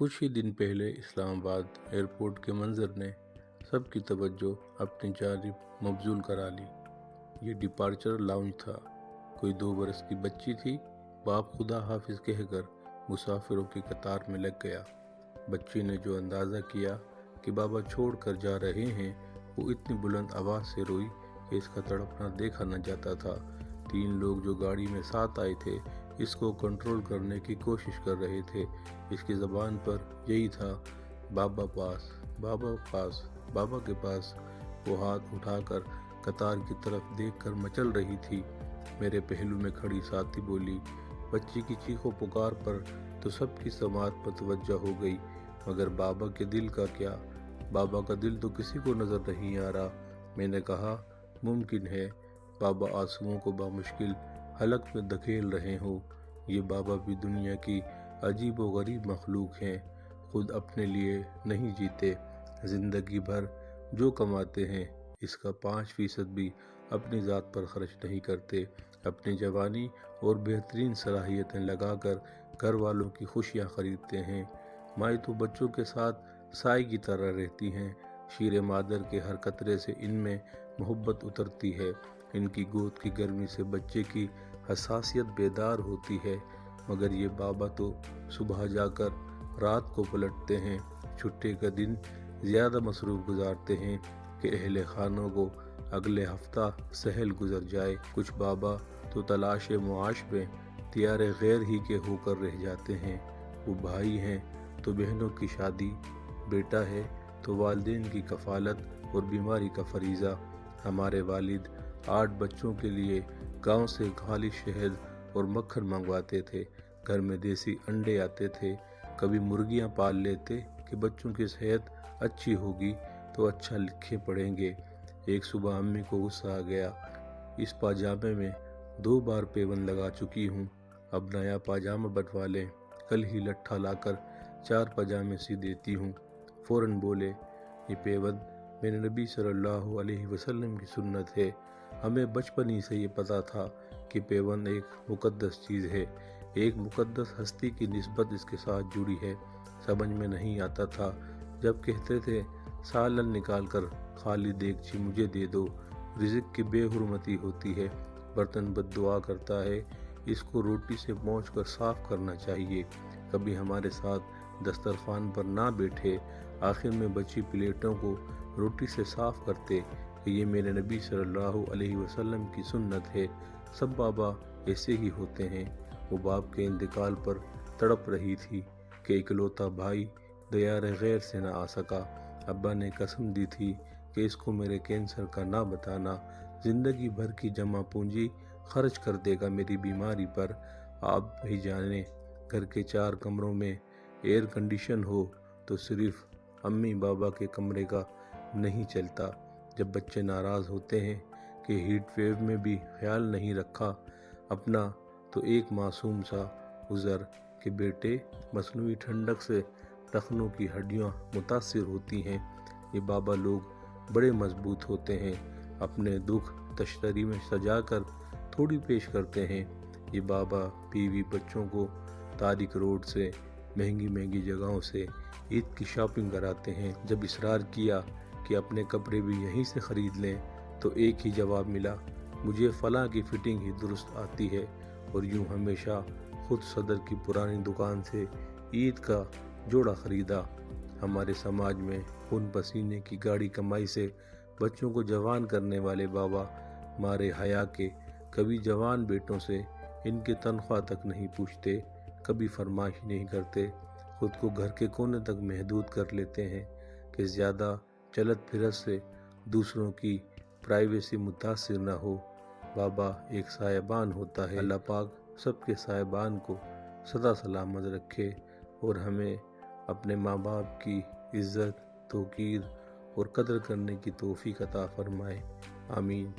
कुछ ही दिन पहले इस्लामाबाद एयरपोर्ट के मंजर ने सबकी तवज्जो अपनी जानिब मबजूल करा ली। ये डिपार्चर लाउंज था। कोई 2 बरस की बच्ची थी। बाप खुदा हाफिज कहकर मुसाफिरों की कतार में लग गया। बच्ची ने जो अंदाज़ा किया कि बाबा छोड़ कर जा रहे हैं, वो इतनी बुलंद आवाज़ से रोई कि इसका तड़पना देखा न जाता था। 3 लोग जो गाड़ी में साथ आए थे इसको कंट्रोल करने की कोशिश कर रहे थे। इसकी ज़बान पर यही था, बाबा पास, बाबा पास, बाबा के पास। वो हाथ उठाकर कतार की तरफ देखकर मचल रही थी। मेरे पहलू में खड़ी साथी बोली। बच्ची की चीखों पुकार पर तो सबकी समात पर तवज्जो हो गई, मगर बाबा के दिल का क्या? बाबा का दिल तो किसी को नज़र नहीं आ रहा। मैंने कहा, मुमकिन है बाबा आंसुओं को बामुश्किल हलक में धकेल रहे हो। ये बाबा भी दुनिया की अजीब व गरीब मखलूक हैं। खुद अपने लिए नहीं जीते, ज़िंदगी भर जो कमाते हैं इसका 5% भी अपनी ज़ात पर खर्च नहीं करते। अपनी जवानी और बेहतरीन सलाहियतें लगाकर घर वालों की खुशियाँ खरीदते हैं। माएँ तो बच्चों के साथ साई की तरह रहती हैं। शीरे मादर के हर कतरे से इनमें मोहब्बत उतरती है। इनकी गोद की गर्मी से बच्चे की हसासियत बेदार होती है। मगर ये बाबा तो सुबह जाकर रात को पलटते हैं। छुट्टी का दिन ज़्यादा मसरूफ़ गुजारते हैं कि अहले खानों को अगले हफ्ता सहल गुजर जाए। कुछ बाबा तो तलाश मुआश में तैयार गैर ही के होकर रह जाते हैं। वो भाई हैं तो बहनों की शादी, बेटा है तो वालिदैन की कफ़ालत और बीमारी का फरीज़ा। हमारे वालिद 8 बच्चों के लिए गांव से खालिश शहद और मक्खन मंगवाते थे। घर में देसी अंडे आते थे। कभी मुर्गियां पाल लेते कि बच्चों की सेहत अच्छी होगी तो अच्छा लिखे पढ़ेंगे। एक सुबह अम्मी को गुस्सा आ गया, इस पाजामे में 2 बार पेवन लगा चुकी हूँ, अब नया पाजामा बनवा लें। कल ही लट्ठा लाकर 4 पाजामे सी देती हूँ। फ़ौरन बोले, ये पेवन मेरे नबी सल्लल्लाहु अलैहि वसल्लम की सुन्नत है। हमें बचपन ही से ये पता था कि पेवन एक मुकद्दस चीज़ है, एक मुकद्दस हस्ती की निस्बत इसके साथ जुड़ी है। समझ में नहीं आता था जब कहते थे, सालन निकाल कर खाली देगची मुझे दे दो। रिज़्क़ की बेहुरमती होती है। बर्तन बद्दुआ करता है, इसको रोटी से पोंछ कर साफ़ करना चाहिए। कभी हमारे साथ दस्तरखान पर ना बैठे, आखिर में बची प्लेटों को रोटी से साफ़ करते कि ये मेरे नबी सल्लल्लाहु अलैहि वसल्लम की सुन्नत है। सब बाबा ऐसे ही होते हैं। वो बाप के इंतकाल पर तड़प रही थी कि इकलौता भाई दयार गैर से ना आ सका। अब्बा ने कसम दी थी कि इसको मेरे कैंसर का ना बताना, ज़िंदगी भर की जमा पूंजी खर्च कर देगा मेरी बीमारी पर। आप भी जाने, घर के 4 कमरों में एयर कंडीशन हो तो सिर्फ अम्मी बाबा के कमरे का नहीं चलता। जब बच्चे नाराज़ होते हैं कि हीट वेव में भी ख्याल नहीं रखा अपना, तो एक मासूम सा उज़र कि बेटे मसनूई ठंडक से टखनों की हड्डियाँ मुतासिर होती हैं। ये बाबा लोग बड़े मजबूत होते हैं। अपने दुख तश्तरी में सजाकर थोड़ी पेश करते हैं। ये बाबा बीवी बच्चों को तारिक रोड से महंगी महंगी जगहों से ईद की शॉपिंग कराते हैं। जब इसरार किया कि अपने कपड़े भी यहीं से ख़रीद लें तो एक ही जवाब मिला, मुझे फ़लाँ की फ़िटिंग ही दुरुस्त आती है। और यूँ हमेशा खुद सदर की पुरानी दुकान से ईद का जोड़ा ख़रीदा। हमारे समाज में खून पसीने की गाढ़ी कमाई से बच्चों को जवान करने वाले बाबा मारे हया के कभी जवान बेटों से इनके तनख्वाह तक नहीं पूछते, कभी फरमाइश नहीं करते। खुद को घर के कोने तक महदूद कर लेते हैं कि ज़्यादा चलत फिरत से दूसरों की प्राइवेसी मुतासिर न हो। बाबा एक साहिबान होता है। अल्लाह पाक सबके साहिबान को सदा सलामत रखे और हमें अपने माँ बाप की इज़्ज़त, तौक़ीर और कदर करने की तौफ़ीक़ अता फ़रमाए। आमीन।